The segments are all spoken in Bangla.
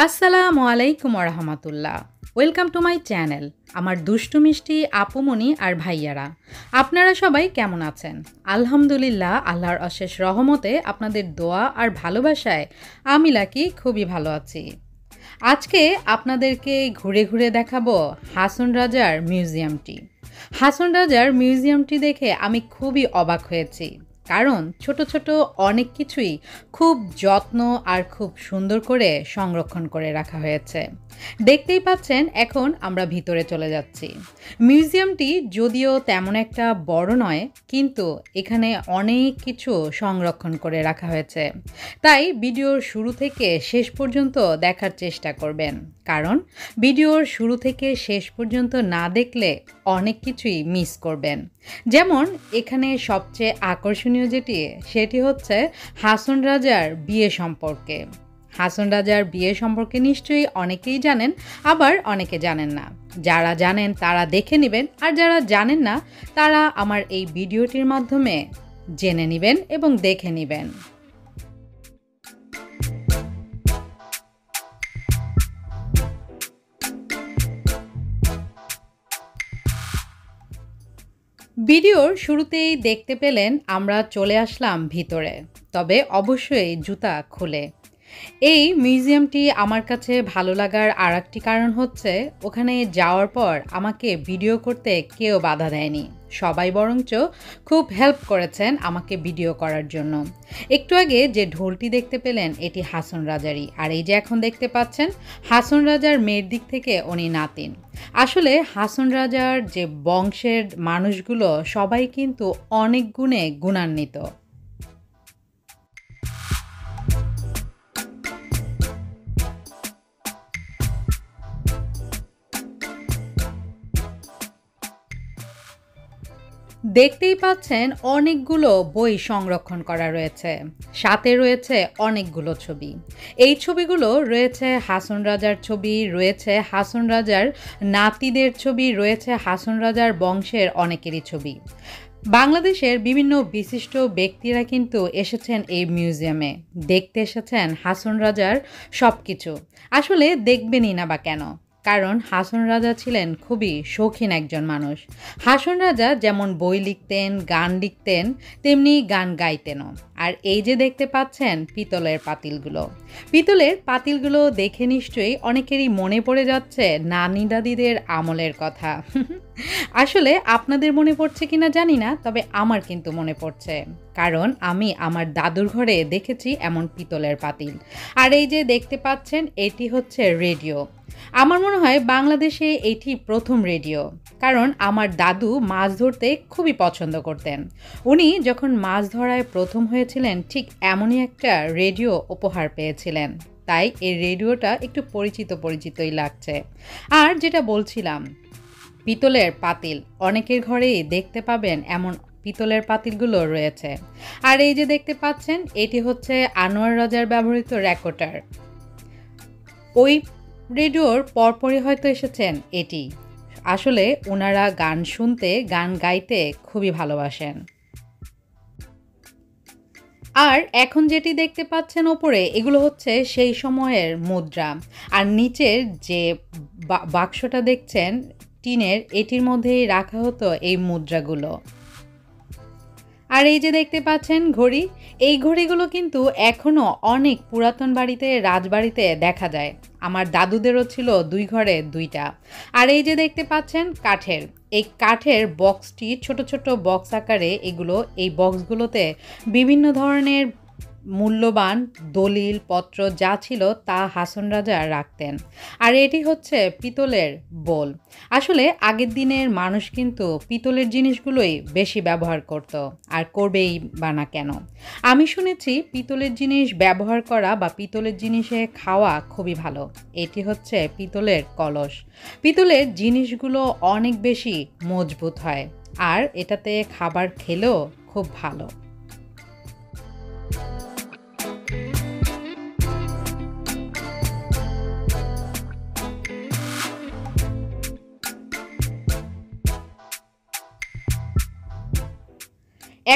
আসসালামু আলাইকুম রহমতুল্লাহ। Welcome to my channel. আমার দুষ্টু মিষ্টি আপুমনি আর ভাইয়ারা, আপনারা সবাই কেমন আছেন? আলহামদুলিল্লাহ, আল্লাহর অশেষ রহমতে আপনাদের দোয়া আর ভালোবাসায় আমি লাকি খুবই ভালো আছি। আজকে আপনাদেরকে ঘুরে ঘুরে দেখাবো হাসন রাজার মিউজিয়ামটি। হাসন রাজার মিউজিয়ামটি দেখে আমি খুবই অবাক হয়েছি, কারণ ছোট ছোট অনেক কিছুই খুব যত্ন আর খুব সুন্দর করে সংরক্ষণ করে রাখা হয়েছে। দেখতেই পাচ্ছেন, এখন আমরা ভিতরে চলে যাচ্ছি। মিউজিয়ামটি যদিও তেমন একটা বড় নয়, কিন্তু এখানে অনেক কিছু সংরক্ষণ করে রাখা হয়েছে। তাই ভিডিওর শুরু থেকে শেষ পর্যন্ত দেখার চেষ্টা করবেন, কারণ ভিডিওর শুরু থেকে শেষ পর্যন্ত না দেখলে অনেক কিছুই মিস করবেন। যেমন এখানে সবচেয়ে আকর্ষণীয় সেটি হচ্ছে হাসন রাজার বিয়ে সম্পর্কে। হাসন রাজার বিয়ে সম্পর্কে নিশ্চয়ই অনেকেই জানেন, আবার অনেকে জানেন না। যারা জানেন তারা দেখে নেবেন, আর যারা জানেন না তারা আমার এই ভিডিওটির মাধ্যমে জেনে নেবেন এবং দেখে নেবেন। ভিডিওর শুরুতেই দেখতে পেলেন আমরা চলে আসলাম ভিতরে, তবে অবশ্যই জুতা খুলে। এই মিউজিয়ামটি আমার কাছে ভালো লাগার আরেকটি কারণ হচ্ছে, ওখানে যাওয়ার পর আমাকে ভিডিও করতে কেউ বাধা দেয়নি। সবাই বরঞ্চ খুব হেল্প করেছেন আমাকে ভিডিও করার জন্য। একটু আগে যে ঢোলটি দেখতে পেলেন, এটি হাসন রাজারই। আর এই যে এখন দেখতে পাচ্ছেন, হাসন রাজার মেয়ের দিক থেকে উনি নাতিন। আসলে হাসন রাজার যে বংশের মানুষগুলো সবাই কিন্তু অনেক গুণে গুণান্বিত। দেখতেই পাচ্ছেন অনেকগুলো বই সংরক্ষণ করা রয়েছে, সাথে রয়েছে অনেকগুলো ছবি। এই ছবিগুলো রয়েছে হাসন রাজার ছবি, রয়েছে হাসন রাজার নাতিদের ছবি, রয়েছে হাসন রাজার বংশের অনেকেরই ছবি। বাংলাদেশের বিভিন্ন বিশিষ্ট ব্যক্তিরা কিন্তু এসেছেন এই মিউজিয়ামে, দেখতে এসেছেন হাসন রাজার সব কিছু। আসলে দেখবেনই না বা কেন, কারণ হাসন রাজা ছিলেন খুবই শৌখিন একজন মানুষ। হাসন রাজা যেমন বই লিখতেন, গান লিখতেন, তেমনি গান গাইতেনও। আর এই যে দেখতে পাচ্ছেন পিতলের পাতিলগুলো, পিতলের পাতিলগুলো দেখে নিশ্চয়ই অনেকেরই মনে পড়ে যাচ্ছে নানি দাদিদের আমলের কথা। আসলে আপনাদের মনে পড়ছে কিনা জানি না, তবে আমার কিন্তু মনে পড়ছে, কারণ আমি আমার দাদুর ঘরে দেখেছি এমন পিতলের পাতিল। আর এই যে দেখতে পাচ্ছেন, এটি হচ্ছে রেডিও। আমার মনে হয় বাংলাদেশে এটি প্রথম রেডিও, কারণ আমার দাদু মাছ ধরতে খুবই পছন্দ করতেন। উনি যখন মাছ ধরায় প্রথম হয়েছিলেন, ঠিক এমনই একটা রেডিও উপহার পেয়েছিলেন। তাই এই রেডিওটা একটু পরিচিতই লাগছে। আর যেটা বলছিলাম, পিতলের পাতিল অনেকের ঘরেই দেখতে পাবেন, এমন পিতলের পাতিলগুলো রয়েছে। আর এই যে দেখতে পাচ্ছেন, এটি হচ্ছে আনোয়ার রাজার ব্যবহৃত রেকর্ডার। ওই রেডিওর পরপরই হয়তো এসেছেন এটি। আসলে ওনারা গান শুনতে, গান গাইতে খুবই ভালোবাসেন। আর এখন যেটি দেখতে পাচ্ছেন ওপরে, এগুলো হচ্ছে সেই সময়ের মুদ্রা। আর নিচের যে বাক্সটা দেখছেন টিনের, এটির মধ্যেই রাখা হতো এই মুদ্রাগুলো। আর এই যে দেখতে পাচ্ছেন ঘড়ি, এই ঘড়িগুলো কিন্তু এখনও অনেক পুরাতন বাড়িতে, রাজবাড়িতে দেখা যায়। আমার দাদুদেরও ছিল 2 ঘরে 2টা। আর এই যে দেখতে পাচ্ছেন কাঠের, এই কাঠের বক্সটি ছোট ছোট বক্স আকারে, এগুলো এই বক্সগুলোতে বিভিন্ন ধরনের মূল্যবান দলিল পত্র যা ছিল তা হাসন রাজা রাখতেন। আর এটি হচ্ছে পিতলের বোল। আসলে আগের দিনের মানুষ কিন্তু পিতলের জিনিসগুলোই বেশি ব্যবহার করত, আর করবেই বা না কেন। আমি শুনেছি পিতলের জিনিস ব্যবহার করা বা পিতলের জিনিসে খাওয়া খুবই ভালো। এটি হচ্ছে পিতলের কলস। পিতলের জিনিসগুলো অনেক বেশি মজবুত হয়, আর এটাতে খাবার খেলেও খুব ভালো।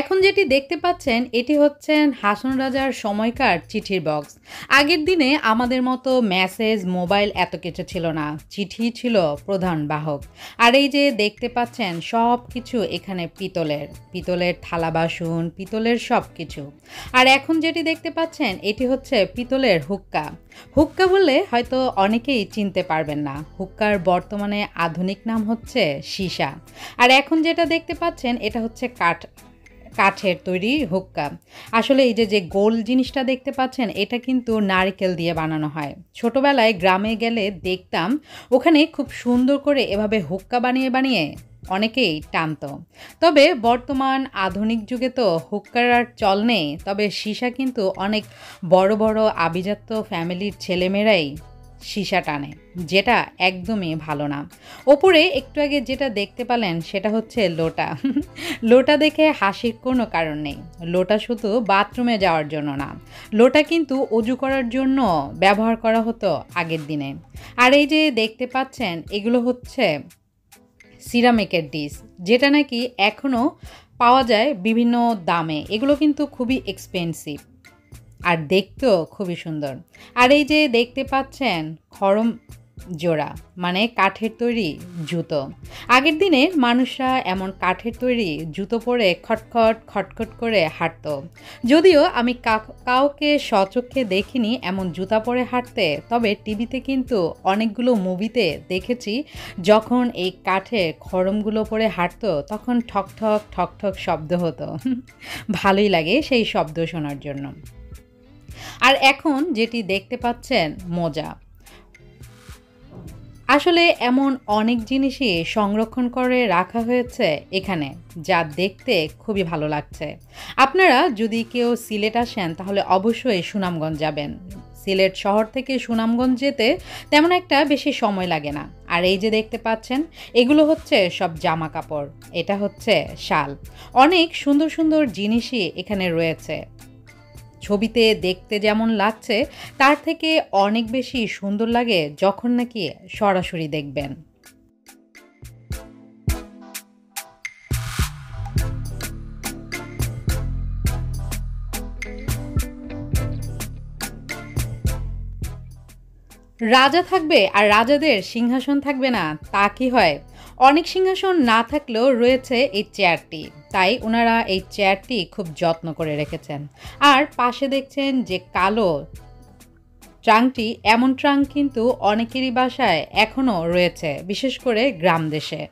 এখন যেটি দেখতে পাচ্ছেন এটি হচ্ছেন হাসন রাজার সময়কার চিঠির বক্স। আগের দিনে আমাদের মতো মেসেজ, মোবাইল এত কিছু ছিল না। চিঠি ছিল প্রধান বাহক। আর এই যে দেখতে পাচ্ছেন সব কিছু এখানে পিতলের থালা বাসন, পিতলের সব কিছু। আর এখন যেটি দেখতে পাচ্ছেন এটি হচ্ছে পিতলের হুক্কা। হুক্কা বললে হয়তো অনেকেই চিনতে পারবেন না। হুক্কার বর্তমানে আধুনিক নাম হচ্ছে সীসা। আর এখন যেটা দেখতে পাচ্ছেন এটা হচ্ছে কাঠের তৈরি হুক্কা। আসলে এই যে গোল জিনিসটা দেখতে পাচ্ছেন এটা কিন্তু নারকেল দিয়ে বানানো হয়। ছোটবেলায় গ্রামে গেলে দেখতাম ওখানে খুব সুন্দর করে এভাবে হুক্কা বানিয়ে বানিয়ে অনেকেই টানতো। তবে বর্তমান আধুনিক যুগে তো হুক্কার আর চল নেই। তবে সীসা কিন্তু অনেক বড় বড় আভিজাত্য ফ্যামিলির ছেলেমেয়েরাই সীসা টানে, যেটা একদমই ভালো না। ওপরে একটু আগে যেটা দেখতে পেলেন সেটা হচ্ছে লোটা। লোটা দেখে হাসির কোনো কারণ নেই। লোটা শুধু বাথরুমে যাওয়ার জন্য না, লোটা কিন্তু অজু করার জন্য ব্যবহার করা হতো আগের দিনে। আর এই যে দেখতে পাচ্ছেন এগুলো হচ্ছে সিরামিকের ডিশ, যেটা নাকি এখনও পাওয়া যায় বিভিন্ন দামে। এগুলো কিন্তু খুবই এক্সপেন্সিভ আর দেখতেও খুবই সুন্দর। আর এই যে দেখতে পাচ্ছেন খড়ম জোড়া, মানে কাঠের তৈরি জুতো। আগের দিনের মানুষরা এমন কাঠের তৈরি জুতো পরে খটখট করে হাঁটত। যদিও আমি কাউকে স্বচক্ষে দেখিনি এমন জুতা পরে হাঁটতে, তবে টিভিতে কিন্তু অনেকগুলো মুভিতে দেখেছি যখন এই কাঠের খড়মগুলো পরে হাঁটতো তখন ঠক ঠক শব্দ হতো। ভালোই লাগে সেই শব্দ শোনার জন্য। আর এখন যেটি দেখতে পাচ্ছেন মোজা। আসলে এমন অনেক জিনিসই সংরক্ষণ করে রাখা হয়েছে এখানে, যা দেখতে খুবই ভালো লাগছে। আপনারা যদি কেউ সিলেট আসেন তাহলে অবশ্যই সুনামগঞ্জ যাবেন। সিলেট শহর থেকে সুনামগঞ্জ যেতে তেমন একটা বেশি সময় লাগে না। আর এই যে দেখতে পাচ্ছেন এগুলো হচ্ছে সব জামা কাপড়, এটা হচ্ছে শাল। অনেক সুন্দর সুন্দর জিনিসই এখানে রয়েছে। ছবিতে দেখতে যেমন লাগছে তার থেকে অনেক বেশি সুন্দর লাগে যখন নাকি সরাসরি দেখবেন। রাজা থাকবে আর রাজাদের সিংহাসন থাকবে না, তা কি হয়? অনেক সিংহাসন না থাকলেও রয়েছে এই চেয়ারটি, তাই ওনারা এই চেয়ারটি খুব যত্ন করে রেখেছেন। আর পাশে দেখছেন যে কালো ট্রাঙ্কটি, এমন ট্রাঙ্ক কিন্তু অনেকেরই বাসায় এখনও রয়েছে, বিশেষ করে গ্রাম দেশে।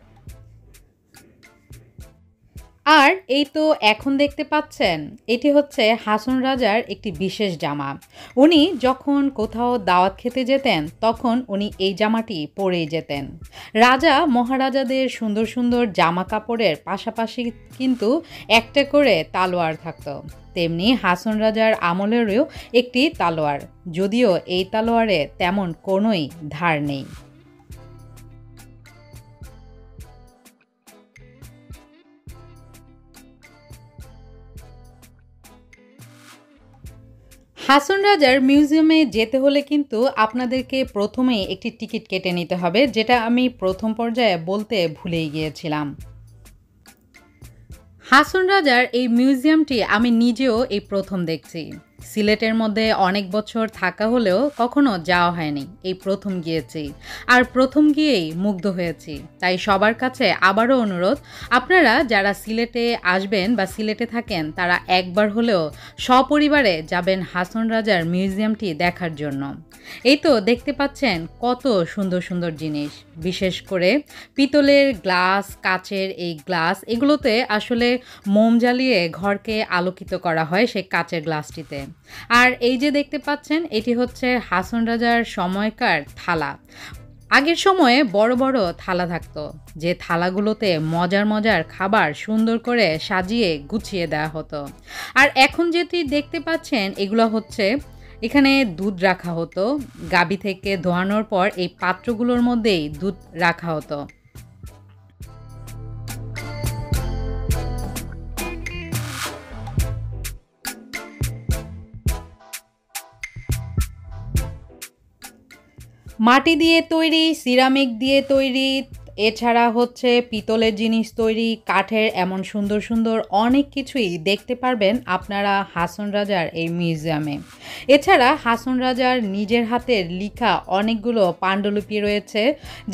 আর এই তো এখন দেখতে পাচ্ছেন এটি হচ্ছে হাসন রাজার একটি বিশেষ জামা। উনি যখন কোথাও দাওয়াত খেতে যেতেন তখন উনি এই জামাটি পরেই যেতেন। রাজা মহারাজাদের সুন্দর সুন্দর জামা কাপড়ের পাশাপাশি কিন্তু একটা করে তালোয়ার থাকতো। তেমনি হাসন রাজার আমলেরও একটি তালোয়ার, যদিও এই তালোয়ারে তেমন কোনোই ধার নেই। হাসন রাজার মিউজিয়ামে যেতে হলে কিন্তু আপনাদেরকে প্রথমেই একটি টিকিট কেটে নিতে হবে, যেটা আমি প্রথম পর্যায়ে বলতে ভুলেই গিয়েছিলাম। হাসন রাজার এই মিউজিয়ামটি আমি নিজেও এই প্রথম দেখছি। সিলেটের মধ্যে অনেক বছর থাকা হলেও কখনো যাওয়া হয়নি, এই প্রথম গিয়েছি। আর প্রথম গিয়েই মুগ্ধ হয়েছি। তাই সবার কাছে আবারও অনুরোধ, আপনারা যারা সিলেটে আসবেন বা সিলেটে থাকেন তারা একবার হলেও সপরিবারে যাবেন হাসন রাজার মিউজিয়ামটি দেখার জন্য। এই তো দেখতে পাচ্ছেন কত সুন্দর সুন্দর জিনিস, বিশেষ করে পিতলের গ্লাস, কাচের এই গ্লাস, এগুলোতে আসলে মোম জ্বালিয়ে ঘরকে আলোকিত করা হয় সেই কাচের গ্লাসটিতে। আর এই যে দেখতে পাচ্ছেন এটি হচ্ছে হাসন রাজার সময়কার থালা। আগের সময়ে বড় বড় থালা থাকতো, যে থালাগুলোতে মজার মজার খাবার সুন্দর করে সাজিয়ে গুছিয়ে দেওয়া হতো। আর এখন যেটি দেখতে পাচ্ছেন এগুলো হচ্ছে, এখানে দুধ রাখা হতো। গাভী থেকে দোয়ানোর পর এই পাত্রগুলোর মধ্যেই দুধ রাখা হতো। মাটি দিয়ে তৈরি, সিরামিক দিয়ে তৈরি, এছাড়া হচ্ছে পিতলের জিনিস তৈরি, কাঠের এমন সুন্দর সুন্দর অনেক কিছুই দেখতে পারবেন আপনারা হাসন রাজার এই মিউজিয়ামে। এছাড়া হাসন রাজার নিজের হাতের লিখা অনেকগুলো পাণ্ডুলিপি রয়েছে,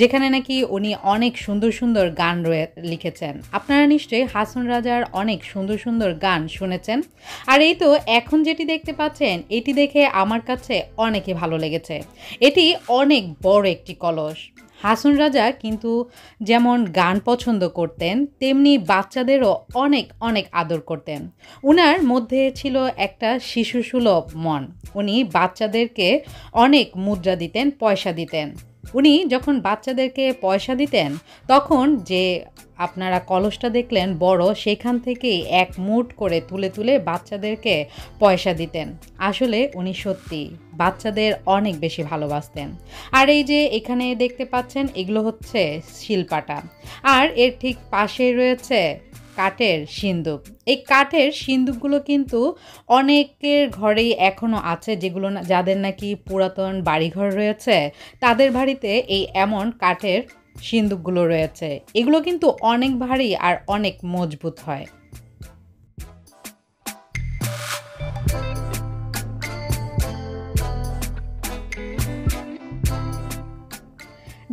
যেখানে নাকি উনি অনেক সুন্দর সুন্দর গান লিখেছেন। আপনারা নিশ্চয়ই হাসন রাজার অনেক সুন্দর সুন্দর গান শুনেছেন। আর এই তো এখন যেটি দেখতে পাচ্ছেন, এটি দেখে আমার কাছে অনেকই ভালো লেগেছে। এটি অনেক বড় একটি কলস। হাসন রাজা কিন্তু যেমন গান পছন্দ করতেন, তেমনি বাচ্চাদেরও অনেক অনেক আদর করতেন। উনার মধ্যে ছিল একটা শিশুসুলভ মন। উনি বাচ্চাদেরকে অনেক মুদ্রা দিতেন, পয়সা দিতেন। উনি যখন বাচ্চাদেরকে পয়সা দিতেন, তখন যে আপনারা কলসটা দেখলেন বড়, সেখান থেকেই এক মুঠ করে তুলে তুলে বাচ্চাদেরকে পয়সা দিতেন। আসলে উনি সত্যি বাচ্চাদের অনেক বেশি ভালোবাসতেন। আর এই যে এখানে দেখতে পাচ্ছেন, এগুলো হচ্ছে শিলপাটা। আর এর ঠিক পাশেই রয়েছে কাঠের সিন্দুক। এই কাঠের সিন্দুকগুলো কিন্তু অনেকের ঘরেই এখনও আছে, যেগুলো যাদের নাকি পুরাতন বাড়িঘর রয়েছে, তাদের বাড়িতে এই এমন কাঠের সিন্দুকগুলো রয়েছে। এগুলো কিন্তু অনেক ভারী আর অনেক মজবুত হয়।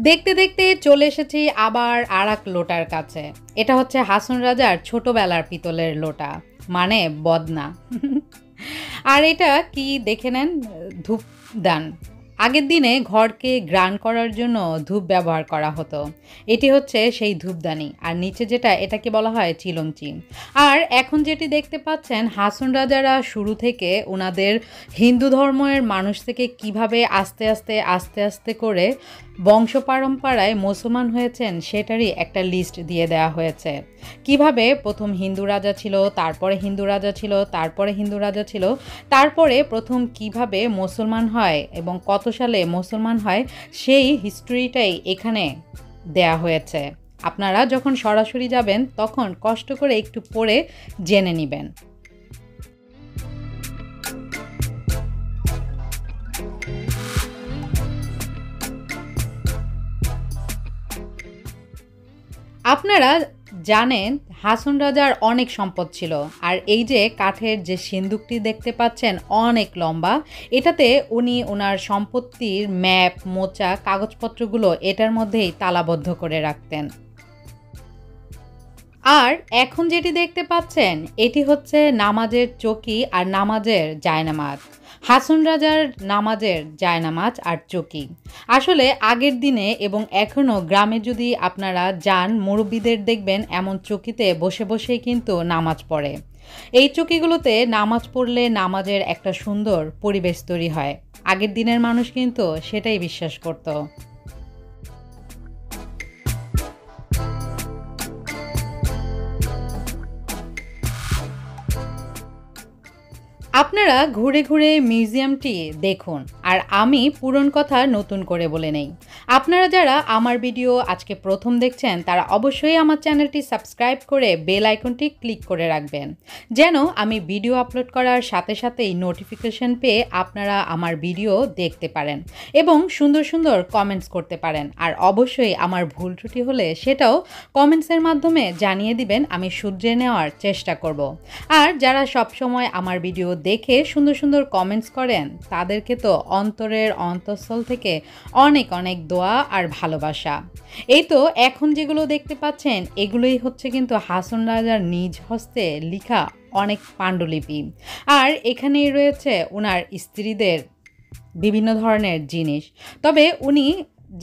দেখতে দেখতে চলে এসেছি আবার আর এক লোটার কাছে। এটা হচ্ছে হাসন রাজার ছোটবেলার পিতলের লোটা, মানে বদনা। আর এটা কি দেখে নেন, ধূপদান। আগের দিনে ঘরকে ঘ্রাণ করার জন্য ধূপ ব্যবহার করা হতো। এটি হচ্ছে সেই ধূপদানি। আর নিচে যেটা, এটাকে বলা হয় চিলমচি। আর এখন যেটি দেখতে পাচ্ছেন, হাসন রাজারা শুরু থেকে ওনাদের হিন্দু ধর্মের মানুষ থেকে কিভাবে আস্তে আস্তে আস্তে আস্তে করে বংশ পরম্পরায় মুসলমান হয়েছেন, সেটারই একটা লিস্ট দিয়ে দেওয়া হয়েছে। কিভাবে প্রথম হিন্দু রাজা ছিল, তারপরে হিন্দু রাজা ছিল, তারপরে হিন্দু রাজা ছিল, তারপরে প্রথম কিভাবে মুসলমান হয় এবং কত সালে মুসলমান হয়, সেই হিস্ট্রিটাই এখানে দেয়া হয়েছে। আপনারা যখন সরাসরি যাবেন, তখন কষ্ট করে একটু পড়ে জেনে নেবেন। আপনারা জানেন হাসন রাজার অনেক সম্পদ ছিল। আর এই যে কাঠের যে সিন্দুকটি দেখতে পাচ্ছেন, অনেক লম্বা। এটাতে উনি ওনার সম্পত্তির ম্যাপ, মোচা, কাগজপত্রগুলো এটার মধ্যেই তালাবদ্ধ করে রাখতেন। আর এখন যেটি দেখতে পাচ্ছেন, এটি হচ্ছে নামাজের চৌকি আর নামাজের জায়নামাজ। হাসন রাজার নামাজের জায়নামাজ আর চৌকি। আসলে আগের দিনে এবং এখনও গ্রামে যদি আপনারা যান, মুরব্বীদের দেখবেন এমন চৌকিতে বসে বসেই কিন্তু নামাজ পড়ে। এই চৌকিগুলোতে নামাজ পড়লে নামাজের একটা সুন্দর পরিবেশ তৈরি হয়। আগের দিনের মানুষ কিন্তু সেটাই বিশ্বাস করত। আপনারা ঘুরে ঘুরে মিউজিয়ামটি দেখুন, আর আমি পুরনো কথা নতুন করে বলে নেই। আপনারা যারা আমার ভিডিও আজকে প্রথম দেখছেন, তারা অবশ্যই আমার চ্যানেলটি সাবস্ক্রাইব করে বেল আইকনটি ক্লিক করে রাখবেন, যেন আমি ভিডিও আপলোড করার সাথে সাথেই নোটিফিকেশন পেয়ে আপনারা আমার ভিডিও দেখতে পারেন এবং সুন্দর সুন্দর কমেন্টস করতে পারেন। আর অবশ্যই আমার ভুল ত্রুটি হলে সেটাও কমেন্টসের মাধ্যমে জানিয়ে দিবেন, আমি শুধরে নেওয়ার চেষ্টা করব। আর যারা সবসময় আমার ভিডিও দেখে সুন্দর সুন্দর কমেন্টস করেন, তাদেরকে তো অন্তরের অন্তঃস্থল থেকে অনেক অনেক দোয়া আর ভালোবাসা। এই তো এখন যেগুলো দেখতে পাচ্ছেন, এগুলোই হচ্ছে কিন্তু হাসন রাজার নিজ হস্তে লেখা অনেক পাণ্ডুলিপি। আর এখানেই রয়েছে ওনার স্ত্রীদের বিভিন্ন ধরনের জিনিস। তবে উনি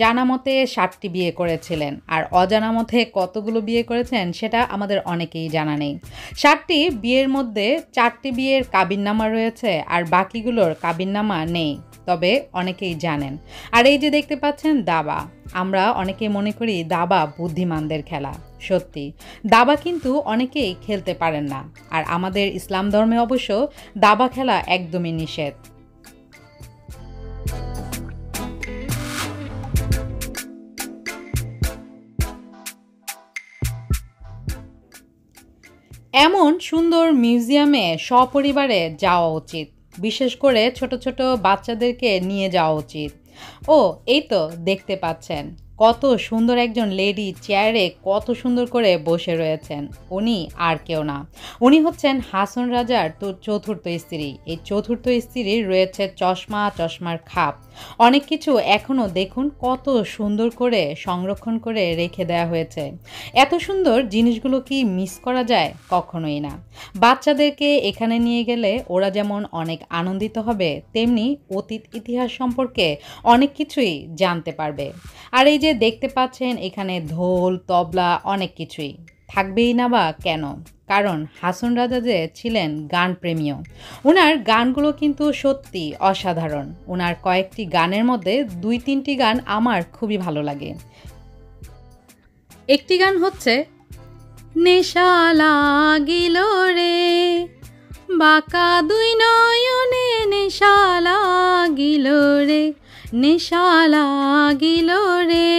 জানা মতে 7টি বিয়ে করেছিলেন, আর অজানা মতে কতগুলো বিয়ে করেছেন সেটা আমাদের অনেকেই জানা নেই। 7টি বিয়ের মধ্যে 4টি বিয়ের কাবিননামা রয়েছে, আর বাকিগুলোর কাবিননামা নেই, তবে অনেকেই জানেন। আর এই যে দেখতে পাচ্ছেন দাবা, আমরা অনেকেই মনে করি দাবা বুদ্ধিমানদের খেলা। সত্যি দাবা কিন্তু অনেকেই খেলতে পারেন না। আর আমাদের ইসলাম ধর্মে অবশ্য দাবা খেলা একদমই নিষেধ। এমন সুন্দর মিউজিয়ামে সপরিবারে যাওয়া উচিত, বিশেষ করে ছোট ছোট বাচ্চাদেরকে নিয়ে যাওয়া উচিত। ও এই তো দেখতে পাচ্ছেন কত সুন্দর একজন লেডি চেয়ারে কত সুন্দর করে বসে রয়েছেন। উনি আর কেউ না, উনি হচ্ছেন হাসন রাজার চতুর্থ স্ত্রী। এই চতুর্থ স্ত্রীর রয়েছে চশমা, চশমার খাপ, অনেক কিছু এখনও দেখুন কত সুন্দর করে সংরক্ষণ করে রেখে দেওয়া হয়েছে। এত সুন্দর জিনিসগুলো কি মিস করা যায়? কখনোই না। বাচ্চাদেরকে এখানে নিয়ে গেলে ওরা যেমন অনেক আনন্দিত হবে, তেমনি অতীত ইতিহাস সম্পর্কে অনেক কিছুই জানতে পারবে। আর এই যে দেখতে পাচ্ছেন এখানে ঢোল, তবলা, অনেক কিছুই থাকবেই না বা কেন? কারণ হাসন রাজা যে ছিলেন গান প্রেমীয়। ওনার গানগুলো কিন্তু সত্যি অসাধারণ। ওনার কয়েকটি গানের মধ্যে 2-3টি গান আমার খুবই ভালো লাগে। একটি গান হচ্ছে নেশা লাগিল রে বাঁকা দুই নয়নে, নেশা লাগিল রে, নেশা লাগিল রে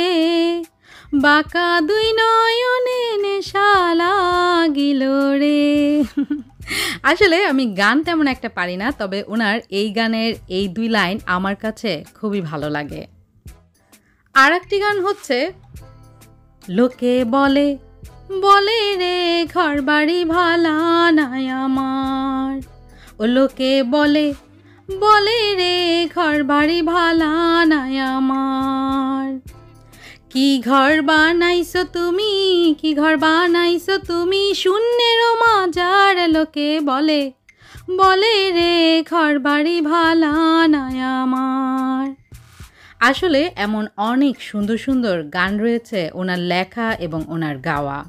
বাঁকা দুই নয়নে, নেশা লাগিল রে। আসলে আমি গান তেমন একটা পারি না, তবে ওনার এই গানের এই 2 লাইন আমার কাছে খুবই ভালো লাগে। আর একটি গান হচ্ছে লোকে বলে বলে রে ঘর বাড়ি ভালা নাই আমার, ও লোকে বলে বলে রে ঘর বাড়ি ভালা নাই আমার। কি ঘর বানাইছো তুমি, কি ঘর বানাইছো তুমি শূন্যের মাজার, লোকে বলে বলে রে ঘর বাড়ি ভালা নাই আমার। আসলে এমন অনেক সুন্দর সুন্দর গান রয়েছে ওনার লেখা এবং ওনার গাওয়া।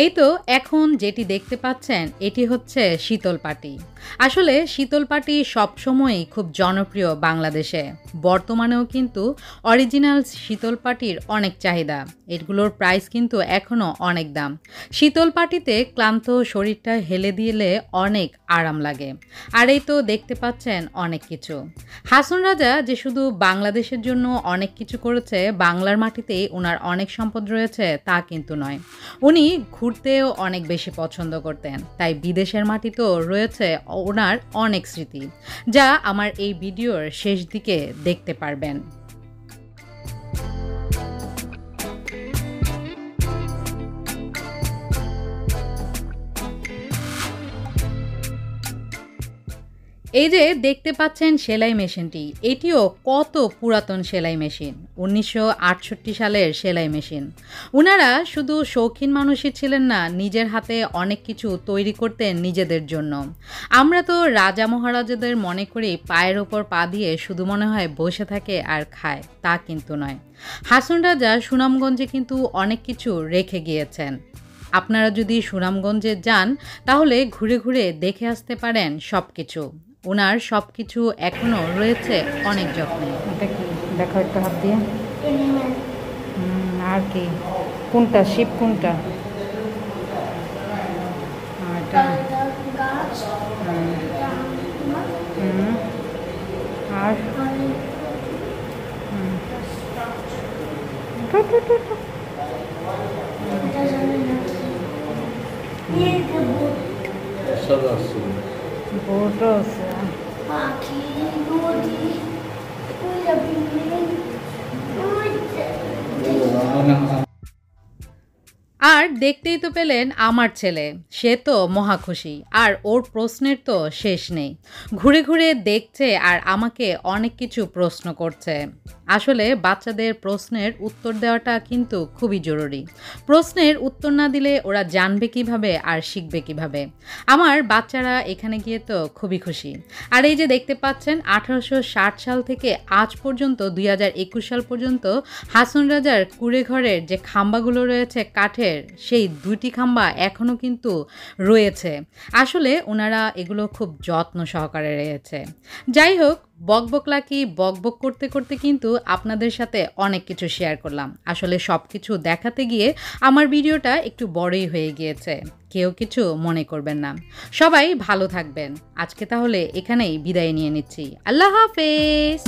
এই তো এখন যেটি দেখতে পাচ্ছেন এটি হচ্ছে শীতল পাটি। আসলে শীতল পাটি সবসময়ই খুব জনপ্রিয় বাংলাদেশে। বর্তমানেও কিন্তু অরিজিনাল শীতল পাটির অনেক চাহিদা। এগুলোর প্রাইস কিন্তু এখনও অনেক দাম। শীতল পাটিতে ক্লান্ত শরীরটা হেলে দিলে অনেক আরাম লাগে। আর এই তো দেখতে পাচ্ছেন অনেক কিছু। হাসন রাজা যে শুধু বাংলাদেশের জন্য অনেক কিছু করেছে, বাংলার মাটিতেই ওনার অনেক সম্পদ রয়েছে তা কিন্তু নয়। উনি ঘুরতেও অনেক বেশি পছন্দ করতেন, তাই বিদেশের মাটিতেও রয়েছে ওনার অনেক স্মৃতি, যা আমার এই ভিডিওর শেষ দিকে দেখতে পারবেন। এই যে দেখতে পাচ্ছেন সেলাই মেশিনটি, এটিও কত পুরাতন সেলাই মেশিন। 1968 সালের সেলাই মেশিন। ওনারা শুধু শৌখিন মানুষই ছিলেন না, নিজের হাতে অনেক কিছু তৈরি করতেন নিজেদের জন্য। আমরা তো রাজা মহারাজাদের মনে করি পায়ের ওপর পা দিয়ে শুধু মনে হয় বসে থাকে আর খায়, তা কিন্তু নয়। হাসন রাজা সুনামগঞ্জে কিন্তু অনেক কিছু রেখে গিয়েছেন। আপনারা যদি সুনামগঞ্জে যান তাহলে ঘুরে ঘুরে দেখে আসতে পারেন সব কিছু। ওনার সব কিছু এখনও রয়েছে অনেক যত্নে। এটা কি দেখো একটা হাত দিয়ে। আর কি কোনটা শিপ কোনটা? আর বোট আছে। আর দেখতেই তো পেলেন আমার ছেলে, সে তো মহা খুশি। আর ওর প্রশ্নের তো শেষ নেই, ঘুরে ঘুরে দেখছে আর আমাকে অনেক কিছু প্রশ্ন করছে। আসলে বাচ্চাদের প্রশ্নের উত্তর দেওয়াটা কিন্তু খুবই জরুরি। প্রশ্নের উত্তর না দিলে ওরা জানবে কিভাবে আর শিখবে কিভাবে। আমার বাচ্চারা এখানে গিয়ে তো খুবই খুশি। আর এই যে দেখতে পাচ্ছেন 1860 সাল থেকে আজ পর্যন্ত 2021 সাল পর্যন্ত হাসন রাজার কুড়ে ঘরের যে খাম্বাগুলো রয়েছে কাঠের, সেই 2টি খাম্বা এখনও কিন্তু রয়েছে। আসলে ওনারা এগুলো খুব যত্ন সহকারে রয়েছে। যাই হোক, বকবকলাকি বকবক করতে করতে কিন্তু আপনাদের সাথে অনেক কিছু শেয়ার করলাম। আসলে সব কিছু দেখাতে গিয়ে আমার ভিডিওটা একটু বড়ই হয়ে গিয়েছে, কেউ কিছু মনে করবেন না। সবাই ভালো থাকবেন। আজকে তাহলে এখানেই বিদায় নিয়ে নিচ্ছি। আল্লাহ হাফেজ।